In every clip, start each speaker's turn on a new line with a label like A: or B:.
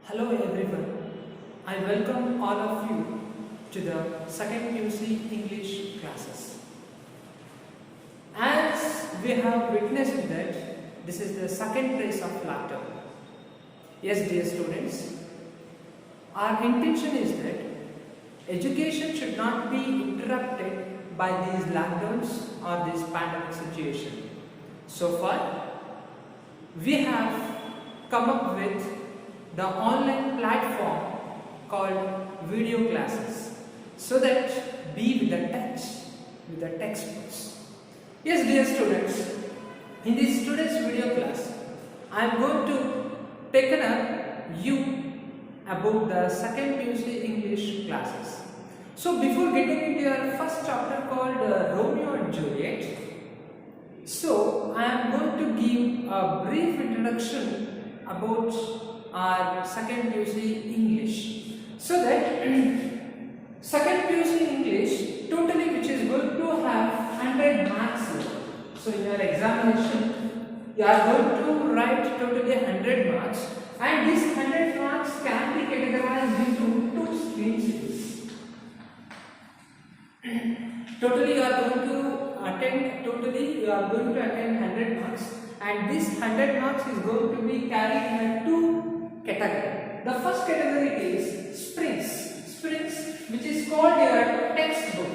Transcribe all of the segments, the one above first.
A: Hello everyone, I welcome all of you to the second UC English classes. As we have witnessed that this is the second race of lockdown. Yes, dear students, our intention is that education should not be interrupted by these lockdowns or this pandemic situation. So far, we have come up with the online platform called video classes so that be with the touch with the textbooks. Yes, dear students, in this today's video class I am going to take up you about the second PUC English classes. So before getting into your first chapter called Romeo and Juliet, so I am going to give a brief introduction about our second PUC English, so that second PUC English totally which is going to have 100 marks. So in your examination you are going to write totally 100 marks, and these 100 marks can be categorized into two streams. Totally you are going to attend 100 marks, and this 100 marks is going to be carried in two category. The first category is sprints, which is called your textbook.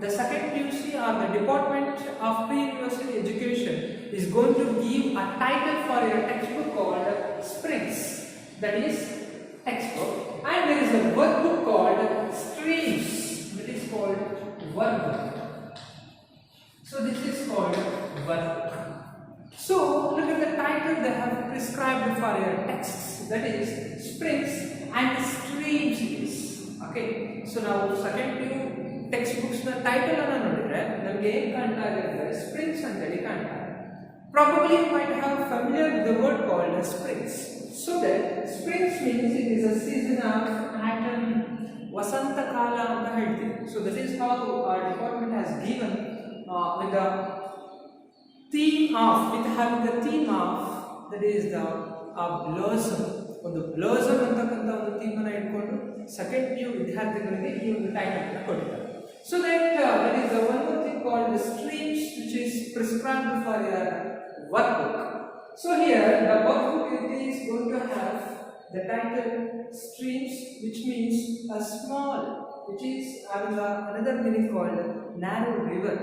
A: The second PUC or the Department of Pre-University Education is going to give a title for your textbook called sprints, that is textbook, and there is a workbook called streams, that is called workbook. So this is called workbook. So look at the title they have prescribed for your texts, that is sprints and streams is. Okay, so now second PU textbooks na title ana nodire namage em kanta agire sprints anteli kanta. Probably you might have familiar with the word called sprints. So that sprints means it is a season of autumn, vasanta kala anta helteve. So that is how our department has given with the theme of that is the blossom. ಒಂದು blossom ಅಂತಕ್ಕಂಥ ಒಂದು theme ಅನ್ನು ಇಟ್ಕೊಂಡು second PU ವಿದ್ಯಾರ್ಥಿಗಳಿಗೆ ಈ ಒಂದು title ಅನ್ನು ಕೊಟ್ಟಿದ್ದಾರೆ. So that there is one more thing called the streams, which is prescribed for your workbook. So here the workbook is going to have the title streams, which means a small, which is having another meaning called narrow river.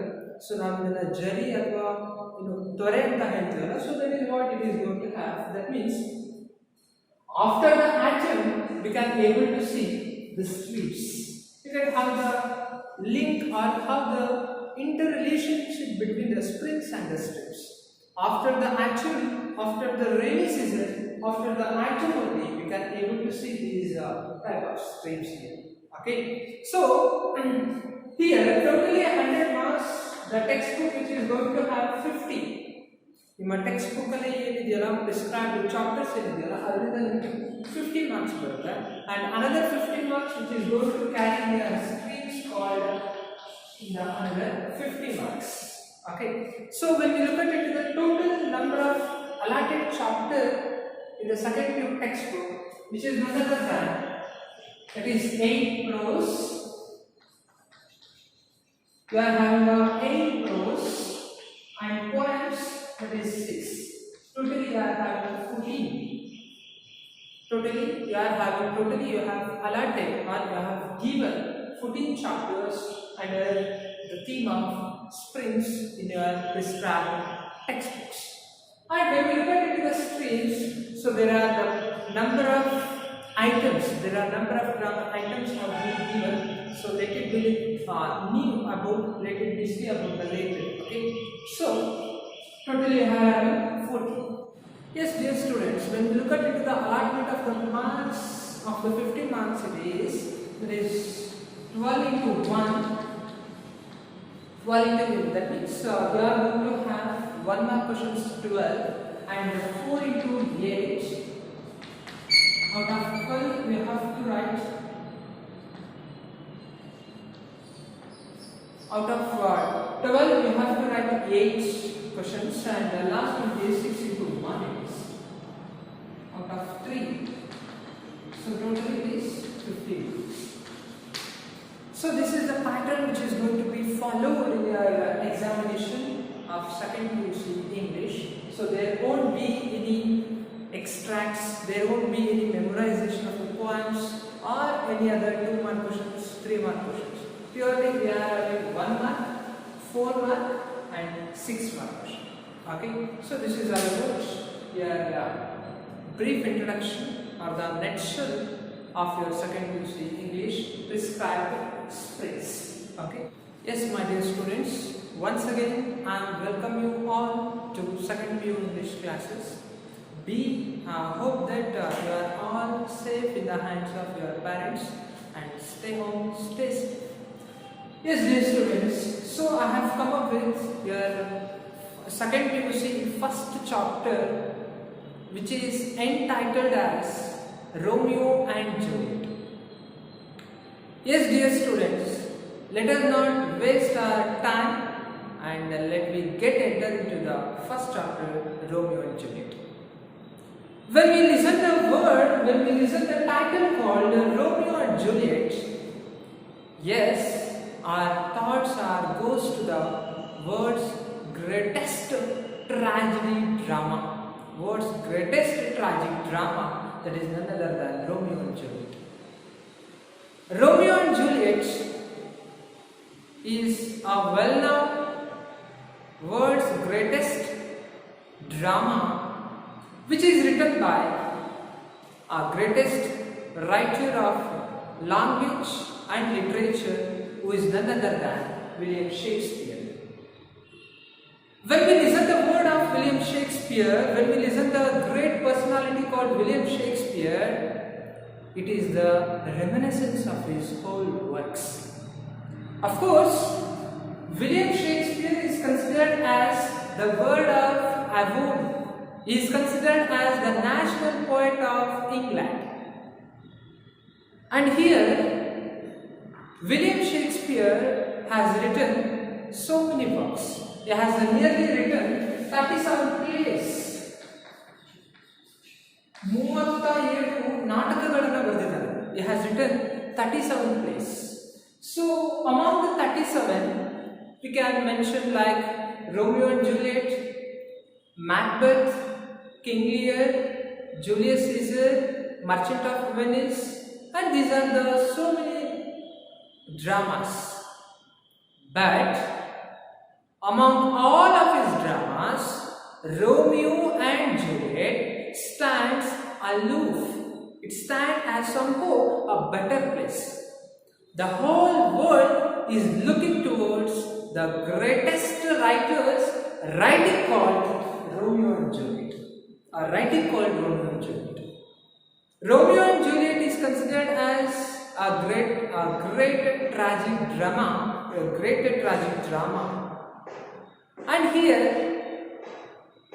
A: So now ಇದನ್ನ ಜರಿ ಅಥವಾ ತೊರೆ ಅಂತ ಹೇಳ್ತೀವಲ್ಲ, so that is what it is going to have. That means after the atom we can able to see the streams. You can have the link or how the interrelationship between the springs and the streams. After the atom, after the rainy season, after the atom only we can able to see these type of streams here. Okay, so here totally 100 marks. The textbook which is going to have 50. ನಿಮ್ಮ text book ಅಲ್ಲಿ ಏನಿದೆಯಲ್ಲ prescribed chapters ಏನಿದೆಯಲ್ಲ ಅದರಿಂದ ನಿಮಗೆ 50 marks ಬರುತ್ತೆ, and another 50 marks which is going to carry your streams called the another 50 marks. Okay, so when we look at it, the total number of allotted chapter in the second PU textbook, which is none other than that is 8 prose. You are having 8 prose and poems, that is 6. Totally you are having 14. Totally you have allotted or you have given 14 chapters under the theme of sprints in your prescribed textbooks. And when we look at the streams, so there are the number of items. Have been given. So let it be new about, let it be see about the later. Okay, so totally you have 14. Yes, dear students, when we look at it, the allotment of the marks of the 50 marks it is, there is 12 into 1, 12 into 2. That means we are going to have 1 mark questions 12 and 4 into 8. Out of 12 we have to write, out of 12 you have to write 8 questions, and the last one is 6 into 1 is out of 3. So totally it is 15. So this is the pattern which is going to be followed in your examination of second PUC English. So there won't be any extracts, there won't be any memorization of the poems or any other 2 mark questions, 3 mark questions. Purely we are having 1 mark, 4 mark and 6 mark question. Okay, so this is all about your brief introduction or the nutshell of your second PUC English prescribed space. Okay. Yes, my dear students, once again I welcome you all to second PU English classes. Hope that you are all safe in the hands of your parents and stay home, stay safe. Yes, dear students, so I have come up with your second PUC first chapter, which is entitled as Romeo and Juliet. Yes, dear students, let us not waste our time and let me get entered into the first chapter, Romeo and Juliet. When we listen the title called Romeo and Juliet, yes, our thoughts goes to the world's greatest tragedy drama. World's greatest tragic drama, that is none other than Romeo and Juliet. Romeo and Juliet is a well-known world's greatest drama, which is written by our greatest writer of language and literature, who is none other than William Shakespeare. When we listen the word of William Shakespeare, when we listen the great personality called William Shakespeare, it is the reminiscence of his whole works. Of course, William Shakespeare is considered as the word of Avon. He is considered as the national poet of England. And here, William Shakespeare has written so many books. He has nearly written 37 plays. 37 ನಾಟಕಗಳನ್ನು ಬರೆದಿದ್ದಾನೆ. He has written 37 plays. So among the 37, we can mention like Romeo and Juliet, Macbeth, King Lear, Julius Caesar, Merchant of Venice, and these are the so many dramas. But among all of his dramas, Romeo and Juliet stands aloof. It stands as somehow a better place. The whole world is looking towards the greatest writers writing called Romeo and Juliet. A writing called Romeo and Juliet. Romeo and Juliet is considered as a great tragic drama. And here,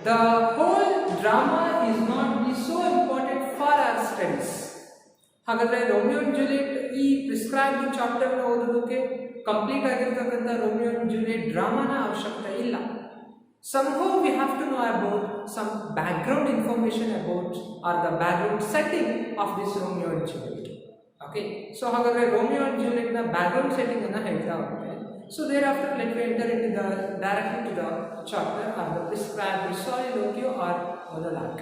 A: the whole drama is not so important for our studies. ಹಾಗಾದ್ರೆ Romeo and Juliet ಈ prescribed chapter ಓದೋದಕ್ಕೆ complete ಆಗಿರತಕ್ಕಂಥ Romeo and Juliet ಡ್ರಾಮಾನ ಅವಶ್ಯಕತೆ ಇಲ್ಲ. Somehow we have to know about some background information about or the background setting of this Romeo and Juliet. Okay, so ಹಾಗಾದ್ರೆ Romeo and Juliet ನ background setting ಅನ್ನ ಹೇಳ್ತಾ ಹೋಗ್ತೇನೆ. So thereafter let me enter into directly to the chapter or the prescribed soliloquy or monologue.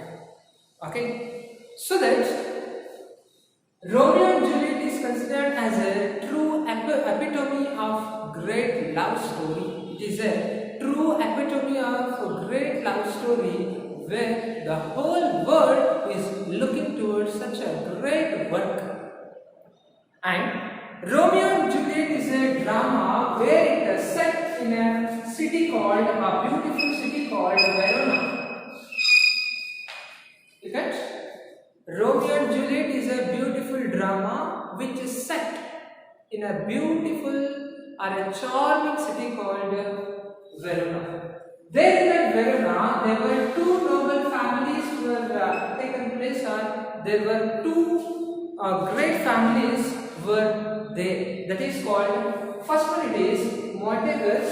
A: Okay, so that Romeo and Juliet is considered as a true epitome of great love story. It is a true epitome of a great love story where the whole world is looking towards such a great work. And Romeo and Juliet is a drama where it is set in a city called, a beautiful city called Verona. You get? Romeo and Juliet is a beautiful drama which is set in a beautiful or a charming city called Verona. There in that Verona, there were two noble families were taken place, or there were two great families were there. That is called, first one it is Montagus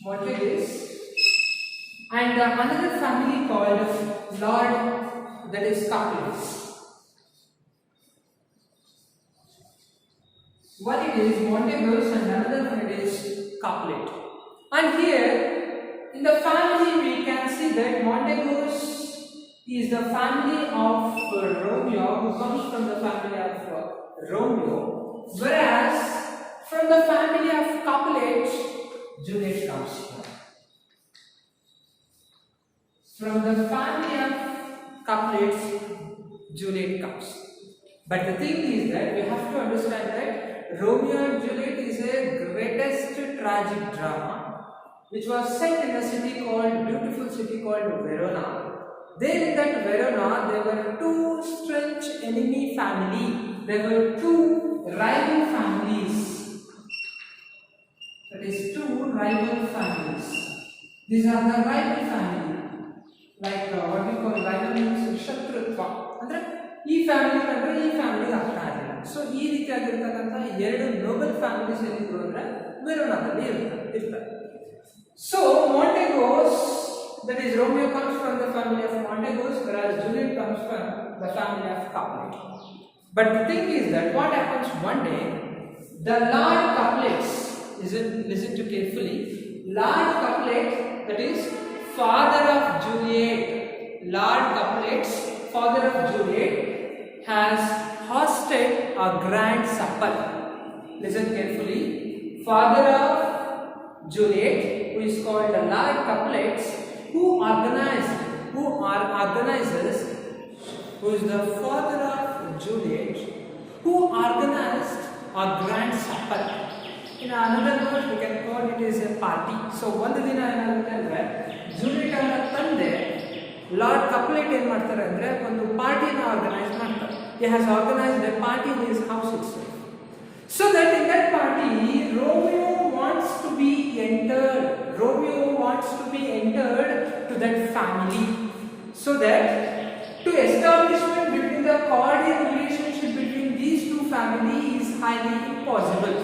A: Montagues, and another family called Lord, that is Capulets. One it is Montagues and another one it is Capulet. And here in the family we can see that Montagues is the family of Romeo, who comes from the family of Romeo, whereas from the family of Capulet, Juliet comes from. From the family of Capulets, Juliet comes. But the thing is that we have to understand that Romeo and Juliet is a greatest tragic drama which was set in a beautiful city called Verona. There in that Verona, there were two strange enemy families. There were two rival families. That is, two rival families. These are the rival family. Like what we call rival means shatrutva. Andre ಈ family ಅಂದ್ರೆ ಈ ಫ್ಯಾಮಿಲಿಗೆ ಅರ್ಥ ಆಗಿಲ್ಲ. So ಈ ರೀತಿಯಾಗಿರ್ತಕ್ಕಂಥ ಎರಡು Nobel families ಏನಿದ್ರು ಅಂದ್ರೆ ವೆರೋನಾದಲ್ಲಿ ಇರ್ತಾರೆ. So Montagues, that is Romeo comes from the family of Montagues, whereas Juliet comes from the family of Capulet. But the thing is that what happens one day, the Lord Capulets, listen to carefully, Lord Capulet, that is father of Juliet, Lord Capulets, father of Juliet, has hosted a grand supper. Listen carefully. Father of Juliet, who is called the Lord Capulets, who is the father of Juliet, who organized a grand supper. In another word, we can call it as a party. So one dina ಏನಾಗುತ್ತೆ ಅಂದ್ರೆ Juliet ಅವರ ತಂದೆ lord ಕಪ್ಲೆಟ್ ಏನು ಮಾಡ್ತಾರೆ ಅಂದರೆ ಒಂದು ಪಾರ್ಟಿನ organise ಮಾಡ್ತಾರೆ. He has organized a party in his house itself. So that in that party, Romeo wants to be entered to that family. So that to establishment between the cordial relationship between these two families is highly impossible.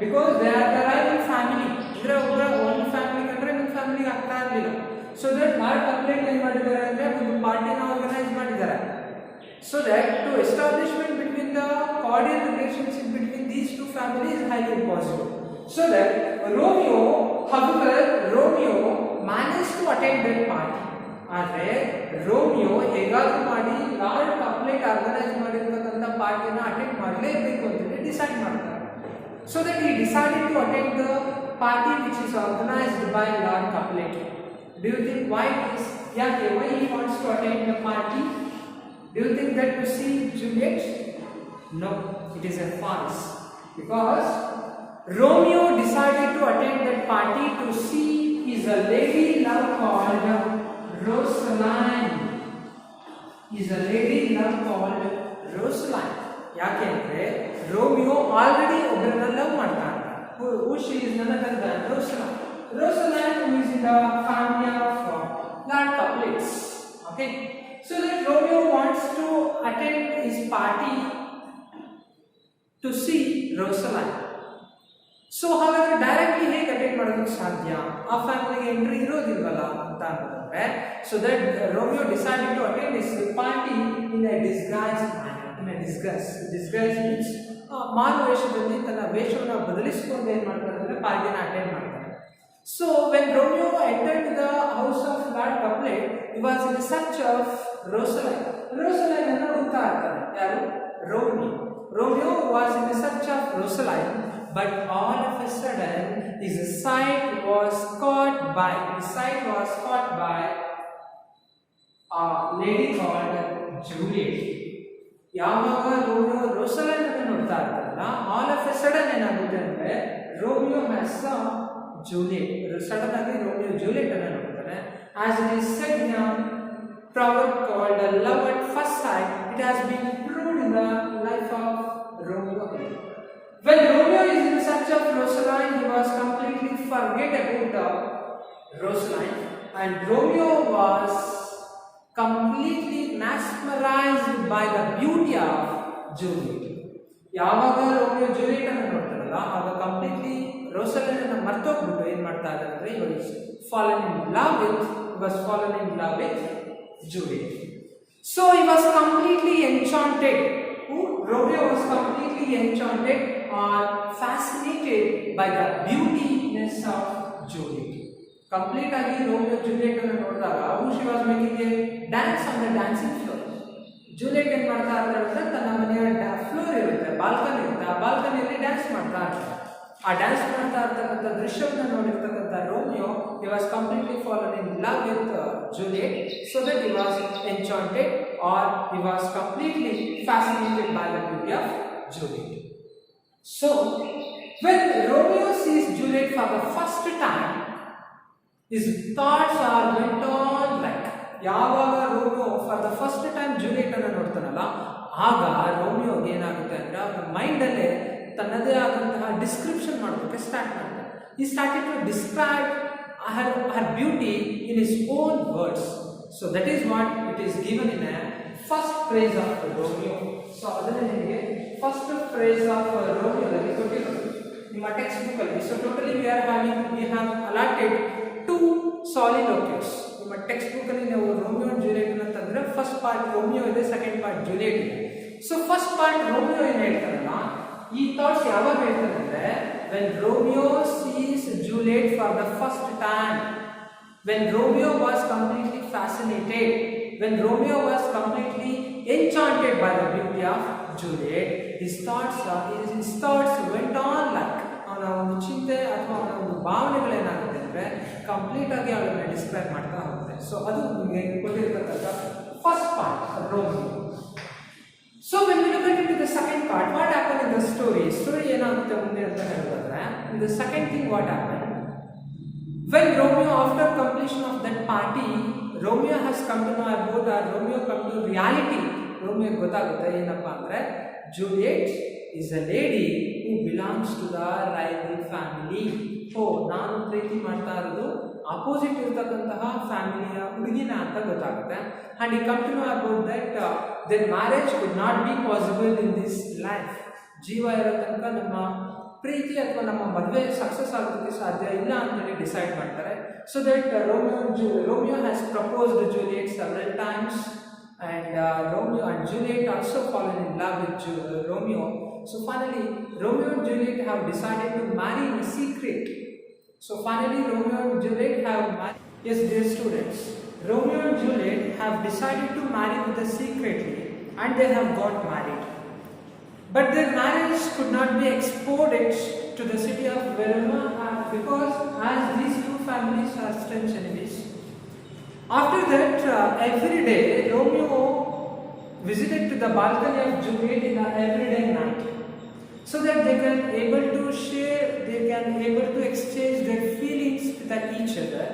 A: Because they are the rival family. One family ಕಂಡ್ರೆ ಇನ್ನೊಂದು ಫ್ಯಾಮಿಲಿಗೆ ಆಗ್ತಾ ಇರಲಿಲ್ಲ. So that lord ಕಪ್ಲೆಟ್ ಏನು ಮಾಡಿದ್ದಾರೆ ಅಂದರೆ ಒಂದು ಪಾರ್ಟಿನ organise ಮಾಡಿದ್ದಾರೆ. So that to establishment between the cordial relationship between these two families is highly impossible. So that Romeo managed to attend that party. ಆದರೆ ರೋಮಿಯೋ ಹೇಗಾದರೂ ಮಾಡಿ ಲಾರ್ಡ್ ಕಪ್ಲೆಟ್ ಆರ್ಗನೈಸ್ ಮಾಡಿರ್ತಕ್ಕಂಥ ಪಾರ್ಟಿನ ಅಟೆಂಡ್ ಮಾಡಲೇಬೇಕು ಅಂತೇಳಿ ಡಿಸೈಡ್ ಮಾಡ್ತಾರೆ. So that he decided to attend the party which is organized by Lord Capulet. Do you think why this? Why he wants to attend the party? Do you think that to see Juliet? No, it is a farce. Because Romeo decided to attend that party to see his lady love called Rosaline. ಯಾಕೆಂದ್ರೆ Romeo already ಒಬ್ಬರನ್ನ love ಮಾಡ್ತಾನೆ. Who she is none other than Rosaline. Rosaline, who is in the family of Lord Capulets. Okay. So that Romeo wants to attend his party to see Rosaline. So however directly ಹೇಗೆ attend ಮಾಡೋದಕ್ಕೆ ಸಾಧ್ಯ? ಆ ಫ್ಯಾಮಿಲಿಗೆ entry ಇರೋದಿಲ್ವಲ್ಲ ಅಂತ ಅಂತಂದ್ರೆ so that Romeo decided to attend his party in a disguised manner. Disguise means ಮಾರು ವೇಷದಲ್ಲಿ ತನ್ನ ವೇಷವನ್ನು ಬದಲಿಸಿಕೊಂಡು ಏನು ಮಾಡ್ತಾರೆ ಅಂದರೆ ಪಾರ್ಟಿನ ಅಟೆಂಡ್ ಮಾಡ್ತಾರೆ. So when Romeo entered the house of Lord Capulet, he was in search of Rosaline. Rosaline ಅನ್ನು ಹುಡುಕ್ತಾ ಇರ್ತಾನೆ. ಯಾರು? Romeo was in search of Rosaline, but all of a sudden his sight was caught by a lady called Juliet. ಯಾವಾಗ ರೋಸಲೈನ್ ಅನ್ನು ನೋಡ್ತಾ ಇರ್ತಾರಲ್ಲ, all of A sudden ಏನಾಗುತ್ತೆ ಅಂದ್ರೆ ರೋಮಿಯೋ ಹ್ಯಾಸ್ ಜೂಲಿಯಟ್. ಸಡನ್ ಆಗಿ ರೋಮಿಯೋ ಜೂಲಿಯಟ್ ಅನ್ನು ನೋಡ್ತಾನೆ. As it is said in a proverb called love at first sight, it has been proved in the life of Romeo. When Romeo is in search of Rosaline, he was completely forget about Rosaline, and Romeo was completely mesmerized by the beauty of Juliet. ಯಾವಾಗ Romeo Juliet ಅನ್ನು ನೋಡ್ತಾರಲ್ಲ ಆಗ completely ರೋಸಲಿನನ್ನ ಮರ್ತೋಗ್ಬಿಟ್ಟು ಏನ್ ಮಾಡ್ತಾ ಇದ್ದಾರೆ ಅಂದ್ರೆ was fallen in love with Juliet. So he was completely enchanted. Romeo was completely enchanted or fascinated by the beautiness of Juliet. Complete agi Romeo Juliet anna nodidaga she was making a dance on the dancing floor. Juliet ಏನು ಮಾಡ್ತಾ ಇರ್ತಾಳೆ ಅಂದ್ರೆ ತನ್ನ ಮನೆಯ floor ಇರುತ್ತೆ, balcony ಇರುತ್ತೆ, ಆ ಬಾಲ್ಕನಿಯಲ್ಲಿ dance ಮಾಡ್ತಾ ಇರ್ತಾಳೆ. ಆ ಡ್ಯಾನ್ಸ್ ಮಾಡ್ತಾ ಇರ್ತಕ್ಕಂಥ ದೃಶ್ಯವನ್ನು ನೋಡಿರ್ತಕ್ಕಂಥ Romeo he was completely fallen in love with Juliet, so that he was enchanted or he was completely fascinated by the beauty of Juliet. So when Romeo sees Juliet for the first time, his thoughts are went on like ಯಾವಾಗ Romeo for the first time Juliet ಅನ್ನು ನೋಡ್ತಾನಲ್ಲ ಆಗ ರೋಮಿಯೋಗೆ ಏನಾಗುತ್ತೆ ಅಂದ್ರೆ ಅವನ ಮೈಂಡಲ್ಲೇ ತನ್ನದೇ ಆದಂತಹ description ಮಾಡೋದಕ್ಕೆ start ಮಾಡ್ತಾನೆ. ಈ started to describe her beauty in his own words. So that is what it is given in a first phrase of Romeo. So ಅದನ್ನೇ ನಿಮಗೆ first phrase of Romeo ಅಲ್ಲಿ ಕೊಟ್ಟಿರೋದು ನಿಮ್ಮ ಟೆಕ್ಸ್ಟ್ ಬುಕ್ ಅಲ್ಲಿ. So totally we have allotted 2 soliloquies. ನಿಮ್ಮ text book ಅಲ್ಲಿ ನಾವು Romeo and Juliet ಅಂತಂದ್ರೆ ಫಸ್ಟ್ ಪಾರ್ಟ್ ರೋಮಿಯೋ ಇದೆ, ಸೆಕೆಂಡ್ ಪಾರ್ಟ್ ಜೂಲಿಯಟ್ ಇದೆ. ಸೊ ಫಸ್ಟ್ ಪಾರ್ಟ್ ರೋಮಿಯೋ ಏನು ಹೇಳ್ತಾರಲ್ಲ ಈ ಥಾಟ್ಸ್ ಯಾವಾಗ ಹೇಳ್ತಾರೆ ಅಂದ್ರೆ when Romeo sees Juliet for the first time, when Romeo was completely fascinated, when Romeo was completely enchanted by the beauty of Juliet, his thoughts went on like ಅವನ ಒಂದು ಚಿಂತೆ ಅಥವಾ ಅವನ ಒಂದು ಭಾವನೆಗಳೇನಾಗುತ್ತೆ ಅಂದರೆ ಕಂಪ್ಲೀಟ್ ಆಗಿ ಅವಳನ್ನ ಡಿಸ್ಕ್ರೈಬ್ ಮಾಡ್ತಾ ಹೋಗುತ್ತೆ. ಸೊ ಅದು ನಿಮಗೆ ಕೊಟ್ಟಿರ್ತಕ್ಕಂಥ first part Romeo. So when we look into the second part, what happened in the story ಏನಾಗುತ್ತೆ ಮುಂದೆ ಅಂತ ಹೇಳಿದ್ರೆ in the second thing what happened when Romeo after completion of that party Romeo has come to know about Romeo come to reality. Romeo ಗೊತ್ತಾಗುತ್ತೆ ಏನಪ್ಪಾ ಅಂದ್ರೆ Juliet is a lady who belongs to the rival family. ನಾನು ಪ್ರೀತಿ ಮಾಡ್ತಾ ಇರೋದು opposite ಇರತಕ್ಕಂತಹ ಫ್ಯಾಮಿಲಿಯ ಹುಡುಗಿನ ಅಂತ ಗೊತ್ತಾಗುತ್ತೆ. And he come to know about that their marriage could not be possible in this life. ಜೀವ ಇರೋ ತನಕ ನಮ್ಮ ಪ್ರೀತಿ ಅಥವಾ ನಮ್ಮ ಮದುವೆ ಸಕ್ಸಸ್ ಆಗೋದಕ್ಕೆ ಸಾಧ್ಯ ಇಲ್ಲ ಅಂತೇಳಿ ಡಿಸೈಡ್ ಮಾಡ್ತಾರೆ. So that Romeo has proposed to Juliet several times and Romeo and Juliet also fallen in love with Romeo. So finally Romeo and Juliet have decided to marry in secret. So finally Romeo and Juliet have married. Yes, dear students, Romeo and Juliet have decided to marry with the secretly and they have got married. But their marriage could not be exported to the city of Verona because as these two families are strange enemies. After that, every day Romeo visited to the balcony of Juliet in the everyday night, so that they can able to share, they can able to exchange their feelings with each other.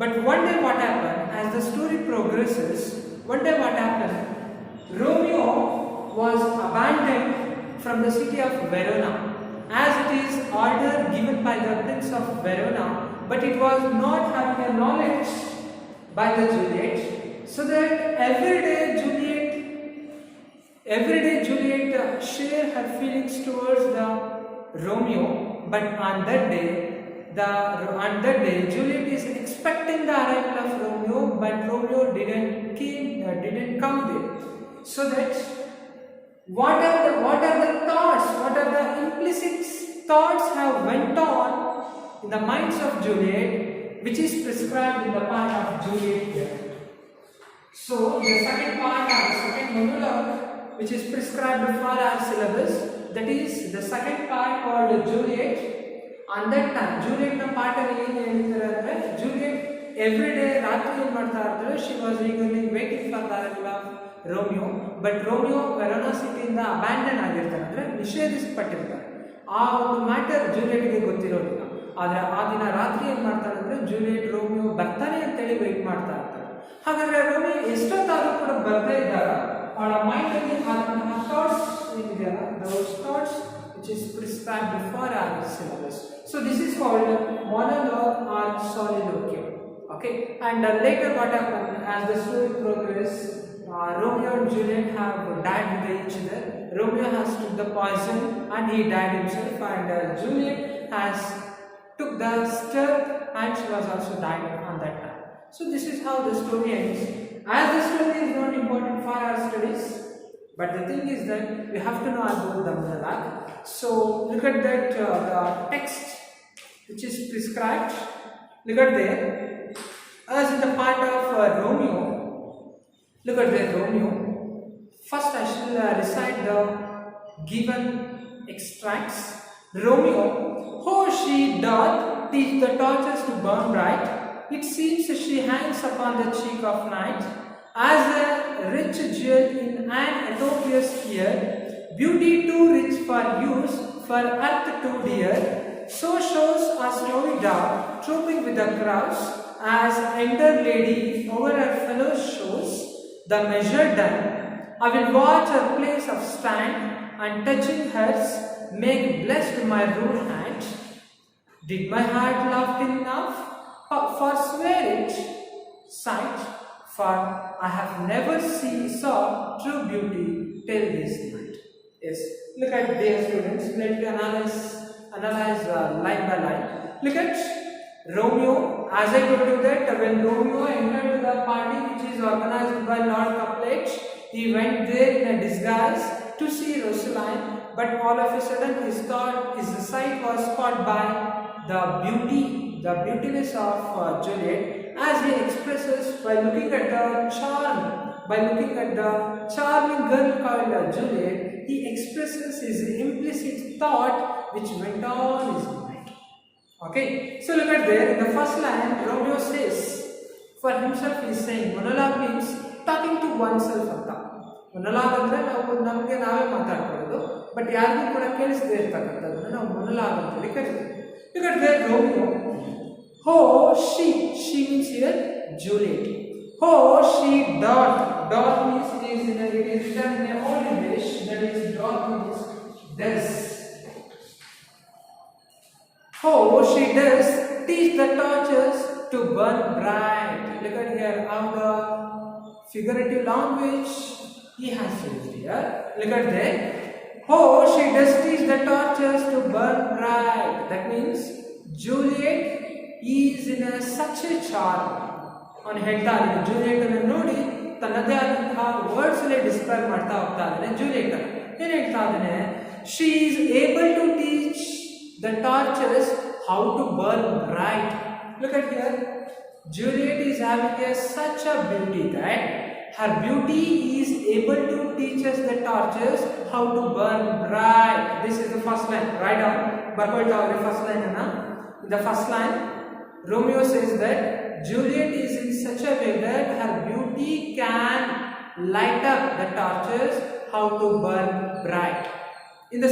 A: But one day what happened, as the story progresses, one day what happened, Romeo was abandoned from the city of Verona, as it is order given by the Prince of Verona, but it was not having a knowledge by the Juliet, so that every day Juliet share her feelings towards the Romeo, but on that day Juliet is expecting the arrival of Romeo, but Romeo didn't come there. So that what are the thoughts, what are the implicit thoughts have went on in the minds of Juliet, which is prescribed in the part of Juliet here. So the second part or the second monologue which is prescribed for our syllabus, that is the second part called Juliet. On that time Juliet na part ಅಲ್ಲಿ ಏನು ಹೇಳ್ತಾರೆ ಅಂದ್ರೆ Juliet every day ರಾತ್ರಿ ಏನು ಮಾಡ್ತಾ ಇರ್ತಾಳೆ, she was eagerly waiting for the arrival of Romeo, but Romeo Verona ಸಿಟಿಯಿಂದ abandon ಆಗಿರ್ತಾರೆ, ಅಂದ್ರೆ ನಿಷೇಧಿಸಲ್ಪಟ್ಟಿರ್ತಾರೆ. ಆ ಒಂದು ಮ್ಯಾಟರ್ ಜೂಲಿಯಟ್ಗೆ ಗೊತ್ತಿರೋದಿಲ್ಲ. ಆದರೆ ಆ ದಿನ ರಾತ್ರಿ ಏನು ಮಾಡ್ತಾಳೆ ಅಂದ್ರೆ ಜೂಲಿಯಟ್ ರೋಮಿಯೋ ಬರ್ತಾನೆ ಅಂತೇಳಿ ವೆಯ್ಟ್ ಮಾಡ್ತಾ ಇರ್ತಾರೆ. ಹಾಗಾದ್ರೆ ರೋಮಿಯೋ ಎಷ್ಟೊತ್ತಾದ್ರೂ ಕೂಡ ಬರ್ತಾ ಇದ್ದಾಗ ಅವಳ ಮೈಂಡಲ್ಲಿ ಆದಂತಹ ಥಾಟ್ಸ್ ಏನಿದೆಯಲ್ಲ, those thoughts which is prescribed before our syllabus. So this is called monologue or soliloquy. Okay, and later what happened as the story progresses, Romeo and Juliet have died with each other. Romeo has took the poison and he died himself, and Juliet has took the step and she was also died on that time. So this is how the story ends. As the story is not important for our studies, but the thing is that we have to know about the monologue. So look at that the text which is prescribed. Look at there. As in the part of Romeo, look at there Romeo. First I shall recite the given extracts. Romeo, oh she doth teach the torches to burn bright. It seems she hangs upon the cheek of night as a rich jewel in an Ethiopia's ear. Beauty too rich for use, for earth too dear. So shows a snowy dove trooping with the crowds, as elder lady over her fellows shows the measure done. I will watch her place of stand, and touching hers make blessed my rude hand. Did my heart love till enough? Forswear it, sight, for I have never saw true beauty till this night. Yes, look at dear students, let us analyze line by line. Look at Romeo. As I told you that when Romeo entered the party which is organized by Lord Capulet, he went there in a disguise to see Rosaline, but all of a sudden his sight was caught by the beautiness of Juliet, as he expresses by looking at the charming girl called Juliet. He expresses his implicit thought which went on his mind. Okay, so look at there in the first line, Romeo says, for himself he is saying, monologue means talking to oneself anta. Monologue andre ನಾವು ನಮಗೆ ನಾವೇ ಮಾತಾಡ್ಕೊಳ್ಳೋದು, but ಯಾರಿಗೂ ಕೂಡ ಕೇಳಿಸದೇ ಇರ್ತಕ್ಕಂಥದ್ದನ್ನು ನಾವು monologue ಅಂತ ಹೇಳಿ ಕರೀತೀವಿ. Look at there Romeo. Oh she means here Juliet. Oh she dot means it is written in Old English, that is dot means does. Oh she does teach the torches to burn bright. Look at here how the figurative language he has used here. Look at there. Oh she does teach the torches to burn bright. That means Juliet is in such a charm. ಅವನು ಹೇಳ್ತಾ ಇದ್ದಾನೆ Juliet ಅನ್ನು ನೋಡಿ ತನ್ನದೇ ಆದಂತಹ words ಅಲ್ಲಿ describe ಮಾಡ್ತಾ ಹೋಗ್ತಾ ಇದ್ದಾನೆ. ಜೂಲಿಯಟ್ ಏನ್ ಹೇಳ್ತಾ ಇದ್ದಾನೆ, she is able to teach the torches how to burn bright. Look at here, Juliet is having such a beauty that her beauty is able to teach us the torches how to burn bright. This is the first line. Write down. Barkolta the first line anna. In the first line, Romeo says that Juliet is in such a way that her beauty can light up the torches how to burn bright. In the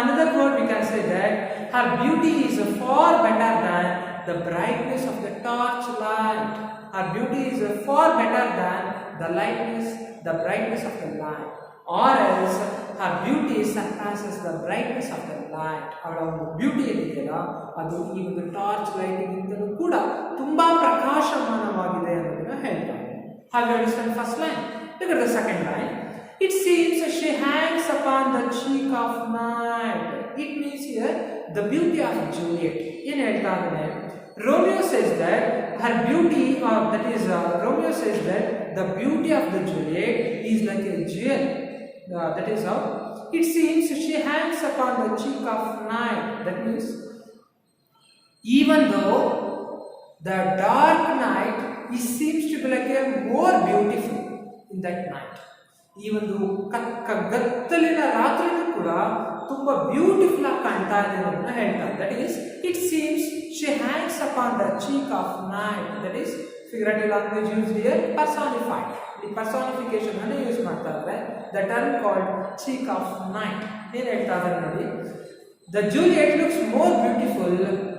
A: another word we can say that her beauty is far better than the brightness of the torch light. Her beauty is far better than the brightness of the light. Or else her beauty surpasses the brightness of the light. ಅವಳ ಒಂದು beauty ಏನಿದೆಯಲ್ಲ ಅದು ಈ ಒಂದು torch ಲೈಟಿಗಿಂತಲೂ ಕೂಡ ತುಂಬಾ ಪ್ರಕಾಶಮಾನವಾಗಿದೆ ಅನ್ನೋದನ್ನ ಹೇಳ್ತಾರೆ. Have you understand first line? Look at the second line. It seems she hangs upon the cheek of night. It means here the beauty of Juliet. ಏನು ಹೇಳ್ತಾ ಇದ್ದಾನೆ, Romeo says that her beauty, Romeo says that the beauty of the Juliet is like a jewel. That is how it seems she hangs upon the cheek of night. That means even though the dark night, it seems to be like a more beautiful in that night. Even though ಕಗ್ಗತ್ತಲಿನ ರಾತ್ರಿನೂ ಕೂಡ ತುಂಬಾ beautiful ಆಗಿ ಕಾಣ್ತಾ ಇದೆ ಅನ್ನೋದನ್ನ ಹೇಳ್ತಾರೆ. That is, it seems she hangs upon the cheek of night. That is figurative language used here, personified. The personification ಅನ್ನು use ಮಾಡ್ತಾ ಇದ್ದಾರೆ. The term called cheek of night. ಏನು ಹೇಳ್ತಾ ಇದ್ದಾರೆ ನೋಡಿ, the Juliet looks more beautiful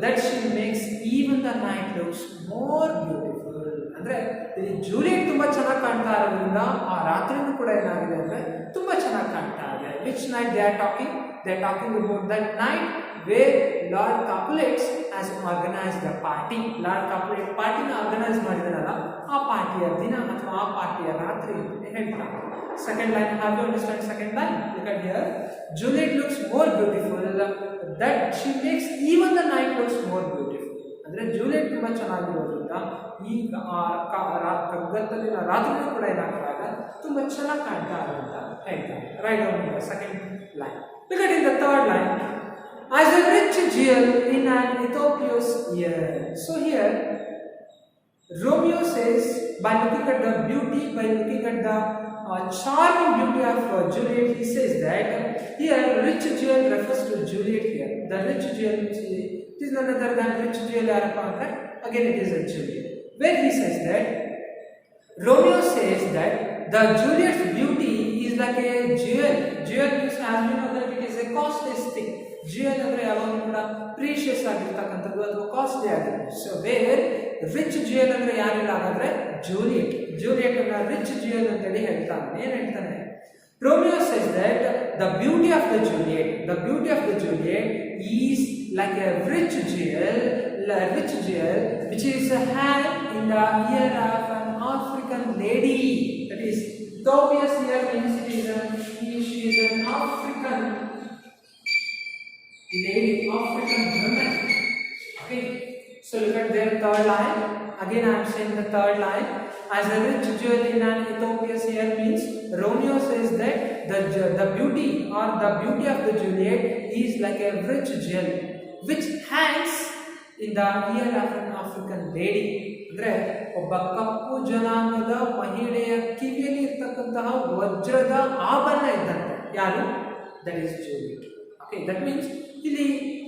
A: that she makes even the night looks more beautiful. ಅಂದ್ರೆ ಈ Juliet ತುಂಬಾ ಚೆನ್ನಾಗಿ ಕಾಣ್ತಾ ಇರೋದ್ರಿಂದ ಆ ರಾತ್ರಿನೂ ಕೂಡ ಏನಾಗಿದೆ ಅಂದ್ರೆ ತುಂಬಾ ಚೆನ್ನಾಗಿ ಕಾಣ್ತಾ ಇದೆ. Which night they are talking? They are talking about that night where Lord Capulet has organized the party. Lord Capulet ಪಾರ್ಟಿನ ಆರ್ಗನೈಸ್ ಮಾಡಿದಾರಲ್ಲ, ಆ ಪಾರ್ಟಿಯ ದಿನ ಅಥವಾ ಆ ಪಾರ್ಟಿಯ ರಾತ್ರಿ ಅಂತ ಹೇಳ್ತಾರೆ. Second line, have you understand second line? Look at here. Juliet looks more beautiful that she makes even the night looks more beautiful. ಅಂದ್ರೆ ಜೂಲಿಯಟ್ ತುಂಬಾ ಚೆನ್ನಾಗಿರೋದ್ರಿಂದ ಈಗ ಕಗ್ಗತ್ತಲಿನ ರಾತ್ರಿನೂ ಕೂಡ ಏನಾಗ್ತಾಗ ತುಂಬಾ ಚೆನ್ನಾಗಿ ಕಾಣ್ತಾ ಇದೆ ಅಂತ ಹೇಳ್ತಾರೆ. Right on second line. Look at in the third line. As a rich jewel in an Ethiopia's ear. So here Romeo says, by looking at the beauty, by looking at the charming beauty of Juliet, he says that here rich jewel refers to Juliet here. The rich jewel is none other than rich jewel again it is a Juliet. Where he says that Romeo says that the Juliet's beauty is like a jewel. Jewel means as we know that it is a costly thing. Jewel ಅಂದ್ರೆ ಯಾವಾಗಲೂ ಕೂಡ precious ಆಗಿರ್ತಕ್ಕಂಥದ್ದು ಅಥವಾ costly ಆಗಿರುತ್ತೆ. So where rich jewel ಅಂದ್ರೆ ಯಾರಿಲ್ಲ ಹಾಗಾದ್ರೆ Juliet. Juliet ಅನ್ನ ರಿಚ್ ಜ್ಯುವೆಲ್ ಅಂತ ಹೇಳಿ ಹೇಳ್ತಾನೆ. ಏನ್ ಹೇಳ್ತಾನೆ? Romeo says that the beauty of the Juliet is like a rich jewel which is hung in the ear of an African lady. That is, Ethiopia's ear means she is an African lady, African woman. Okay, so look at their third line. Again I am saying the third line. As a rich jewel in an Ethiopia's ear means Romeo says that the beauty or the beauty of the Juliet is like a rich jewel which hangs in the ear of an African lady. ಅಂದ್ರೆ ಒಬ್ಬ ಕಪ್ಪು ಜನಾಂಗದ ಮಹಿಳೆಯ ಕಿವಿಯಲ್ಲಿ ಇರ್ತಕ್ಕಂತಹ ವಜ್ರದ ಆಭರಣ ಇದ್ದಂತೆ. ಯಾರು? That is Juliet. Okay, that means ಇಲ್ಲಿ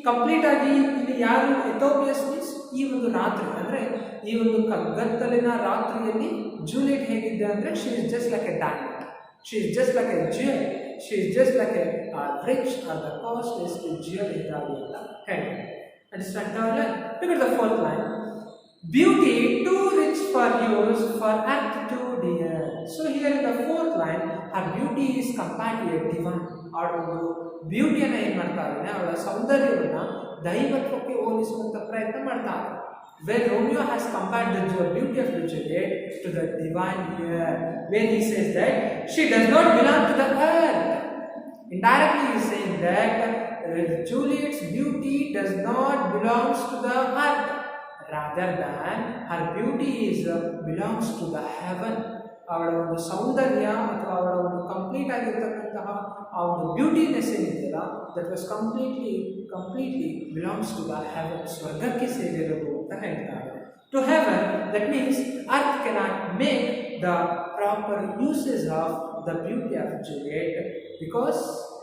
A: ಕಂಪ್ಲೀಟ್ ಆಗಿ ಇಲ್ಲಿ ಯಾರು ಎಥೋಪಿಯಸ್ ಮೀನ್ಸ್ ಈ ಒಂದು ರಾತ್ರಿ ಅಂದ್ರೆ ಈ ಒಂದು ಕಗ್ಗತ್ತಲಿನ ರಾತ್ರಿಯಲ್ಲಿ ಜೂಲಿಯಟ್ ಹೇಗಿದ್ದೆ ಅಂದ್ರೆ she is just like A diamond, she is just like A jewel, she is just like A rich are the costliest jewel ಇದ್ದಾವೆ ಅಂತ ಹೇಳಿ. Understand? look at the fourth line. Beauty too rich for use for act too dear. So here in the fourth line, her beauty is compared to a divine. ಅವಳು ಬ್ಯೂಟಿಯನ್ನು ಏನು ಮಾಡ್ತಾ ಇದ್ದಾನೆ, ಅವಳ ಸೌಂದರ್ಯವನ್ನ ದೈವತ್ವಕ್ಕೆ ಹೋಲಿಸುವಂತ ಪ್ರಯತ್ನ ಮಾಡ್ತಾ ಇದ್ದಾನೆ. Where Romeo has compared the beauty of Juliet to the divine ear, where he says that she does not belong to the earth. Indirectly he is saying that Juliet's beauty does not belong to the earth, rather than her beauty belongs to the heaven. ಅವಳ ಒಂದು ಸೌಂದರ್ಯ ಅಥವಾ ಅವಳ ಒಂದು complete ಆಗಿರ್ತಕ್ಕಂತಹ ಆ ಒಂದು beautiness ಏನಿದೆಯಲ್ಲ that was completely belongs to the heaven. ಸ್ವರ್ಗಕ್ಕೆ ಸೇರಿರೋದು ಅಂತ ಹೇಳ್ತಾರೆ. To heaven that means earth cannot make the proper usage of the beauty of Juliet because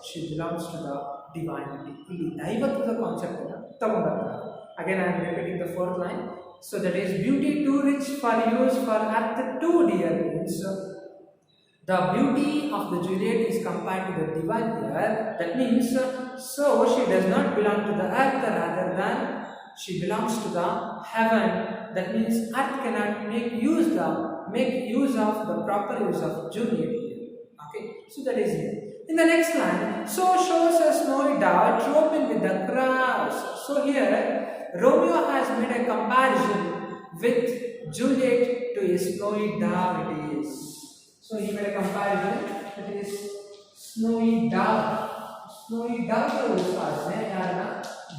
A: she belongs to the divinity. ಇಲ್ಲಿ ದೈವತ್ವದ ಕಾನ್ಸೆಪ್ಟ್ ಅನ್ನು ತಗೊಂಡ್ಬರ್ತಾರೆ. Again I am repeating the fourth line. So that is beauty too rich for use for earth too dear means the beauty of the Juliet is compared to the divine ear. That means so she does not belong to the earth, rather than she belongs to the heaven. That means earth cannot make use of the proper use of Juliet. Okay, so that is it. In the next line, so shows a snowy dove trooping with the crows. So here Romeo has made a comparison with Juliet to a snowy dove. It is. So he made a comparison. It is snowy dove. Snowy dove is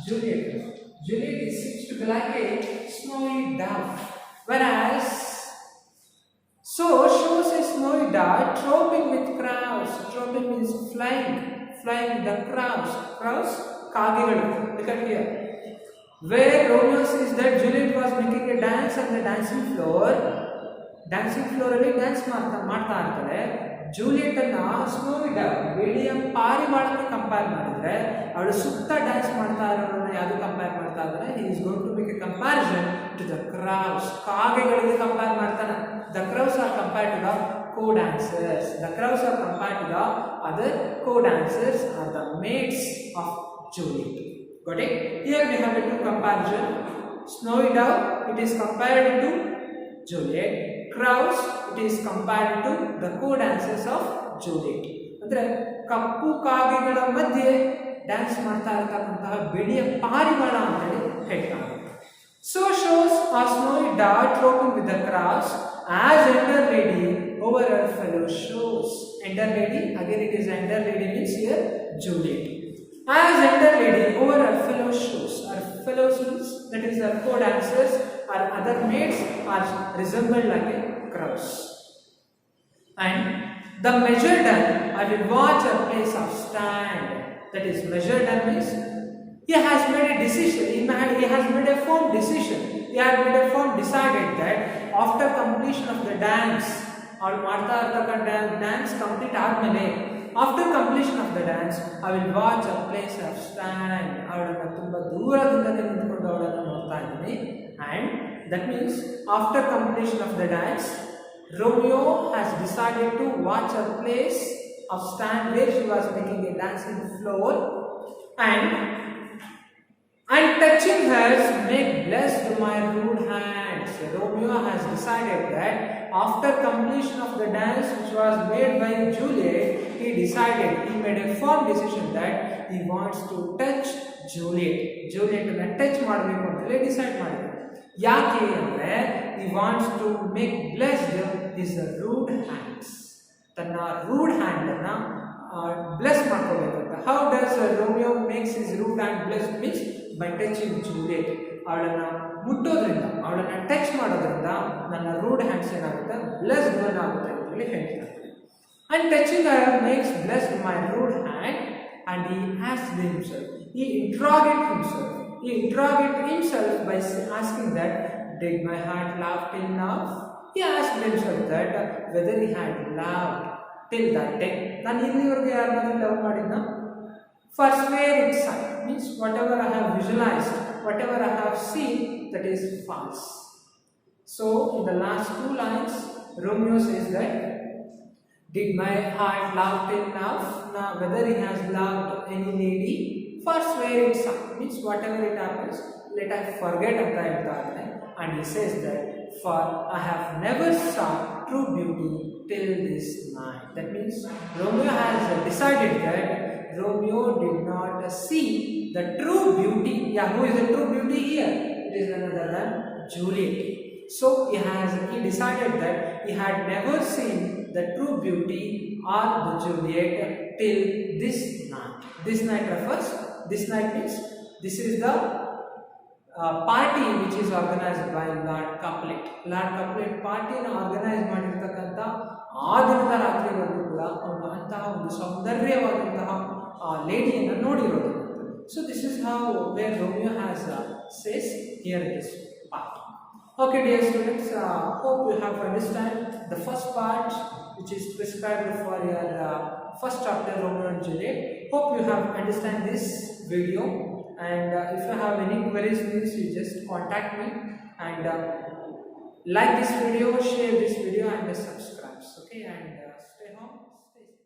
A: Juliet. Juliet is seems to be like a snowy dove. Whereas, so shows a snowy dove trooping with crows. Trooping means flying with the crows. Crows, kagigalu. Look at here. Where Romeo says that Juliet was making a dance on the dancing floor ಅಲ್ಲಿ dance ಮಾಡ್ತಾ ಇರ್ತಾಳೆ. Juliet ಅನ್ನ ಸ್ನೋವಿ ಡವ್ ಬಿಳಿಯ ಪಾರಿವಾಳಕ್ಕೆ compare ಮಾಡಿದ್ರೆ ಅವಳು ಸುತ್ತ dance ಮಾಡ್ತಾ ಇರೋರನ್ನ ಯಾವುದು ಕಂಪೇರ್ ಮಾಡ್ತಾ ಇದ್ದಾರೆ? He is going to make a comparison to the crows. ಕಾಗೆಗಳಿಗೆ ಕಂಪೇರ್ ಮಾಡ್ತಾನೆ. The crows are compared to the co-dancers. The crows are compared to the other co-dancers are the mates of Juliet. Got it? Here we have a two comparison. Snowy dove, it is compared to Juliet. Crows, it is compared to the co-dancers of Juliet. ಅಂದ್ರೆ ಕಪ್ಪು ಕಾಗೆಗಳ ಮಧ್ಯೆ dance ಮಾಡ್ತಾ ಇರತಕ್ಕಂತಹ ಬಿಳಿಯ ಪಾರಿವಾಳ ಅಂತ ಹೇಳ್ತಾರೆ. So shows a snowy dove trooping with the crows as elder lady over her fellow shores. Ender lady, again it is ender lady means here Juliet. As ender lady over her fellow shores, her fellows means that is her co-dancers, her other mates are resembled like a crows. And the measure done, I will watch a place of stand. That is measure done means he has made a decision, he has made a firm decision, he has made a firm decided that after completion of the dance or ಮಾಡ್ತಾ ಇರ್ತಕ್ಕಂಥ dance complete ಆದ್ಮೇಲೆ after completion of the dance I will watch a place of stand. ಅವಳನ್ನ ತುಂಬಾ ದೂರದಿಂದ ನಿಂತುಕೊಂಡು ಅವಳನ್ನ ನೋಡ್ತಾ ಇದ್ದೀನಿ. And that means after completion of the dance Romeo has decided to watch a place of stand where she was making a dancing floor, and touching hers make blessed my rude hands. Romeo has decided that after completion of the dance which was made by Juliet, he made a firm decision that he wants to touch Juliet. Juliet ಅನ್ನು touch ಮಾಡಬೇಕು ಅಂತ ಹೇಳಿ decide ಮಾಡಿದ್ರು. ಯಾಕೆ ಅಂದ್ರೆ he wants to make blessed his rude hands. ತನ್ನ rude hand ಅನ್ನ bless ಮಾಡ್ಕೋಬೇಕಂತ. How does Romeo makes his rude hand blessed means by touching Juliet. ಅವಳನ್ನ ಮುಟ್ಟೋದ್ರಿಂದ, ಅವಳನ್ನ ಟಚ್ ಮಾಡೋದ್ರಿಂದ ನನ್ನ ರೂಡ್ ಹ್ಯಾಂಡ್ಸ್ ಏನಾಗುತ್ತೆ, ಬ್ಲೆಸ್ಡ್ ಆಗುತ್ತೆ ಅಂತ ಹೇಳಿ ಹೇಳ್ತಾರೆ. And touching her makes blessed my rude hand, and he asked himself, he interrogated himself by asking that did my heart laugh till now? He asked himself that whether he had loved till that day. ನಾನು ಇಲ್ಲಿವರೆಗೆ ಯಾರನ್ನಾದ್ರೂ love ಮಾಡಿದ್ನ? For swear it sight means whatever I have visualized, whatever I have seen, that is false. So in the last two lines Romeo says that did my heart love till now? Now whether he has loved any lady, for swear it sight means whatever it happens let I forget ಅಂತ ಹೇಳ್ತಾರೆ. And he says that for I have never saw true beauty till this night. That means Romeo has decided that Romeo did not see the true beauty. Yeah, who is the true beauty here? It is none other than Juliet. So he decided that he had never seen the true beauty or the Juliet till this night. This night refers, this night means this is the party which is organized by Lord Couplet. Lord Couplet ಪಾರ್ಟಿಯನ್ನು organise ಮಾಡಿರ್ತಕ್ಕಂಥ ಆ ದಿನದ ರಾತ್ರಿವರೆಗೂ ಕೂಡ ಅವನು ಅಂತಹ ಒಂದು ಸೌಂದರ್ಯವಾದಂತಹ ಲೇಡಿಯನ್ನು ನೋಡಿರೋದು. So this is how where Romeo has says here in this part. Okay dear students, hope you have understand the first part which is prescribed for your first chapter Romeo and Juliet. Hope you have understand this video, and if you have any queries please you just contact me, and like this video, share this video, and subscribe. Okay, and stay home, stay safe.